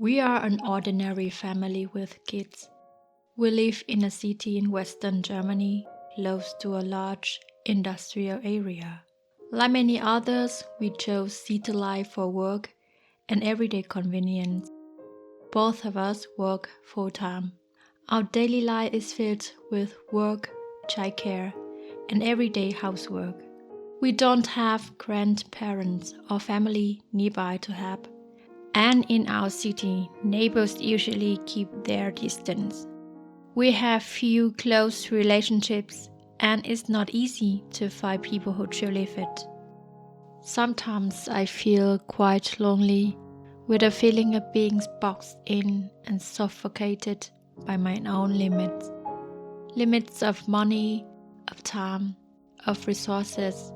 We are an ordinary family with kids. We live in a city in western Germany, close to a large industrial area. Like many others, we chose city life for work and everyday convenience. Both of us work full-time. Our daily life is filled with work, childcare, and everyday housework. We don't have grandparents or family nearby to help. And in our city, neighbors usually keep their distance. We have few close relationships, and it's not easy to find people who truly fit. Sometimes I feel quite lonely, with a feeling of being boxed in and suffocated by my own limits. Limits of money, of time, of resources,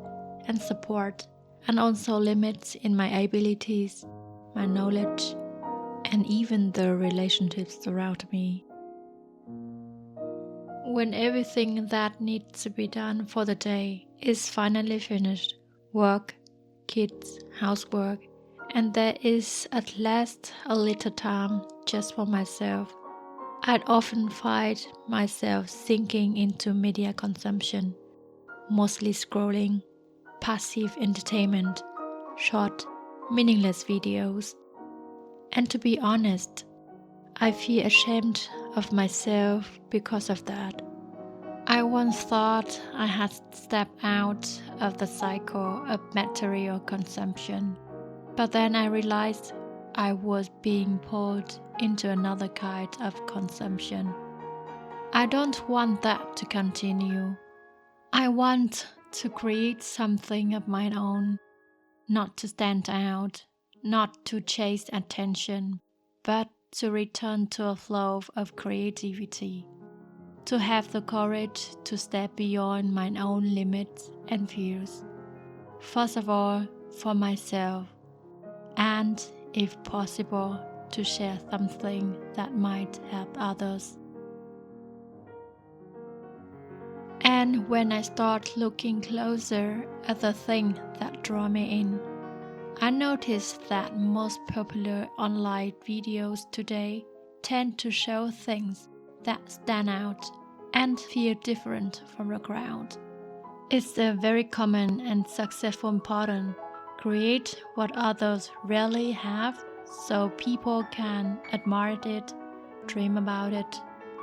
and support, and also limits in my abilities, my knowledge, and even the relationships around me. When everything that needs to be done for the day is finally finished, work, kids, housework, and there is at last a little time just for myself, I'd often find myself sinking into media consumption, mostly scrolling, passive entertainment, short, meaningless videos. And to be honest, I feel ashamed of myself because of that. I once thought I had stepped out of the cycle of material consumption, but then I realized I was being pulled into another kind of consumption. I don't want that to continue. I want to create something of my own, not to stand out, not to chase attention, but to return to a flow of creativity, to have the courage to step beyond my own limits and fears. First of all, for myself, and if possible, to share something that might help others. And when I start looking closer at the things that draw me in, I noticed that most popular online videos today tend to show things that stand out and feel different from the crowd. It's a very common and successful pattern. Create what others rarely have so people can admire it, dream about it,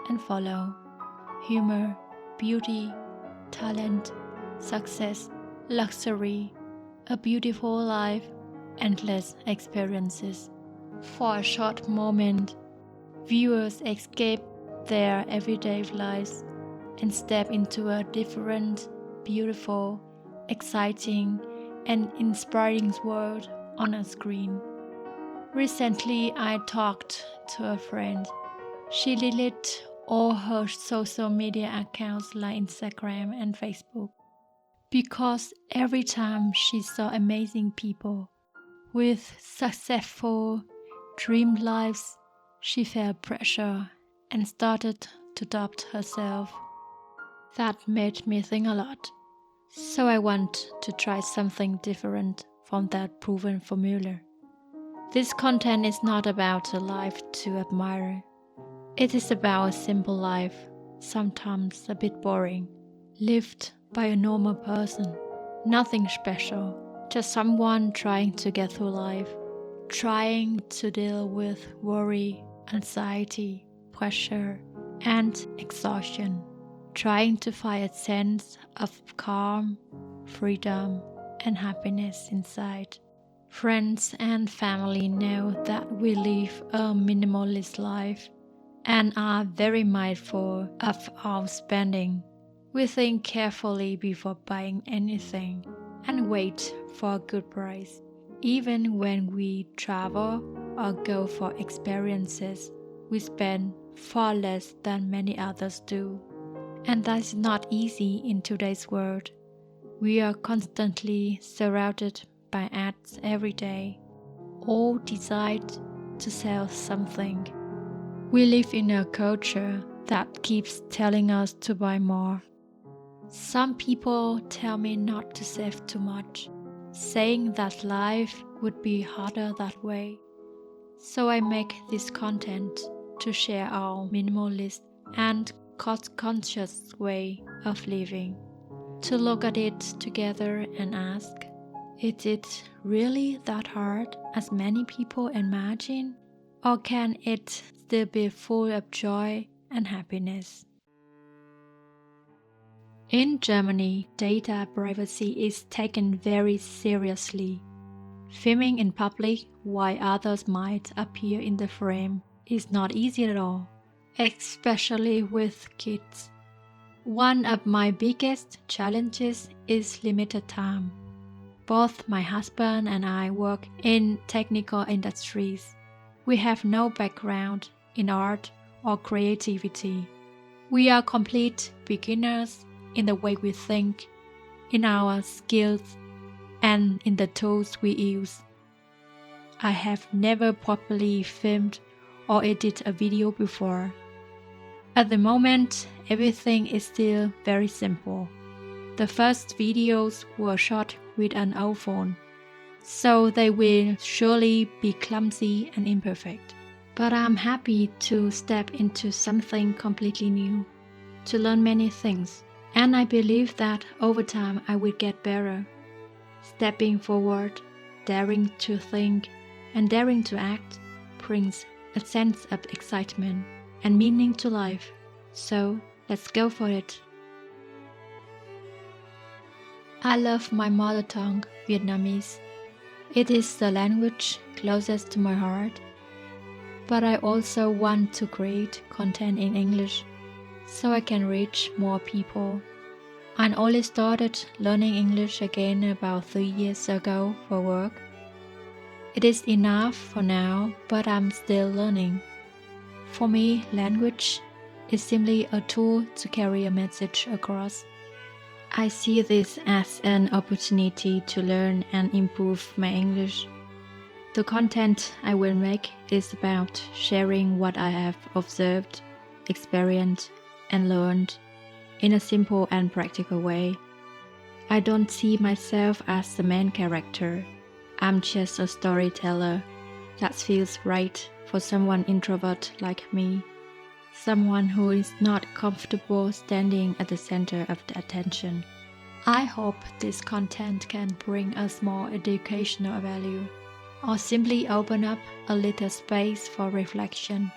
and follow. Humor, beauty, talent, success, luxury, a beautiful life, endless experiences. For a short moment, viewers escape their everyday lives and step into a different, beautiful, exciting, and inspiring world on a screen. Recently, I talked to a friend. She deleted all her social media accounts like Instagram and Facebook because every time she saw amazing people with successful, dream lives, she felt pressure and started to doubt herself. That made me think a lot. So I want to try something different from that proven formula. This content is not about a life to admire. It is about a simple life, sometimes a bit boring, lived by a normal person. Nothing special, just someone trying to get through life, trying to deal with worry, anxiety, pressure, and exhaustion, trying to find a sense of calm, freedom, and happiness inside. Friends and family know that we live a minimalist life and are very mindful of our spending. We think carefully before buying anything and wait for a good price. Even when we travel or go for experiences, we spend far less than many others do. And that's not easy in today's world. We are constantly surrounded by ads every day, all designed to sell something. We live in a culture that keeps telling us to buy more. Some people tell me not to save too much, saying that life would be harder that way. So I make this content to share our minimalist and cost-conscious way of living. To look at it together and ask, is it really that hard as many people imagine? Or can it still be full of joy and happiness? In Germany, data privacy is taken very seriously. Filming in public while others might appear in the frame is not easy at all, especially with kids. One of my biggest challenges is limited time. Both my husband and I work in technical industries. We have no background in art or creativity. We are complete beginners in the way we think, in our skills, and in the tools we use. I have never properly filmed or edited a video before. At the moment, everything is still very simple. The first videos were shot with an old phone, so they will surely be clumsy and imperfect. But I'm happy to step into something completely new, to learn many things, and I believe that over time I will get better. Stepping forward, daring to think, and daring to act brings a sense of excitement and meaning to life. So let's go for it. I love my mother tongue, Vietnamese. It is the language closest to my heart. But I also want to create content in English so I can reach more people. I only started learning English again about 3 years ago for work. It is enough for now, but I'm still learning. For me, language is simply a tool to carry a message across. I see this as an opportunity to learn and improve my English. The content I will make is about sharing what I have observed, experienced, and learned in a simple and practical way. I don't see myself as the main character. I'm just a storyteller that feels right for someone introvert like me, someone who is not comfortable standing at the center of the attention. I hope this content can bring a small educational value, or simply open up a little space for reflection.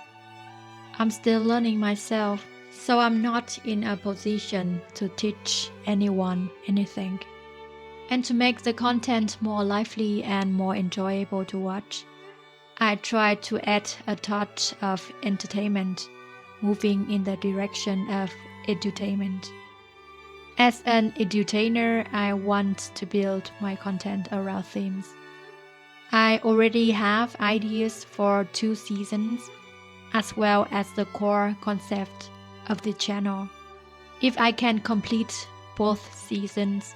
I'm still learning myself, so I'm not in a position to teach anyone anything. And to make the content more lively and more enjoyable to watch, I try to add a touch of entertainment, moving in the direction of edutainment. As an edutainer, I want to build my content around themes. I already have ideas for 2 seasons, as well as the core concept of the channel. If I can complete both seasons,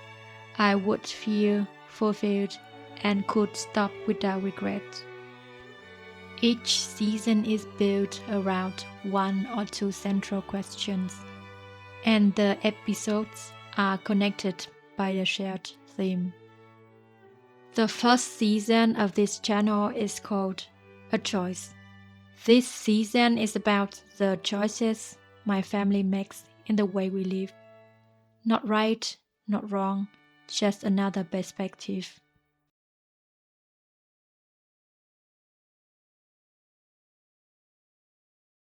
I would feel fulfilled and could stop without regret. Each season is built around 1 or 2 central questions, and the episodes are connected by a shared theme. The first season of this channel is called A Choice. This season is about the choices my family makes in the way we live. Not right, not wrong, just another perspective.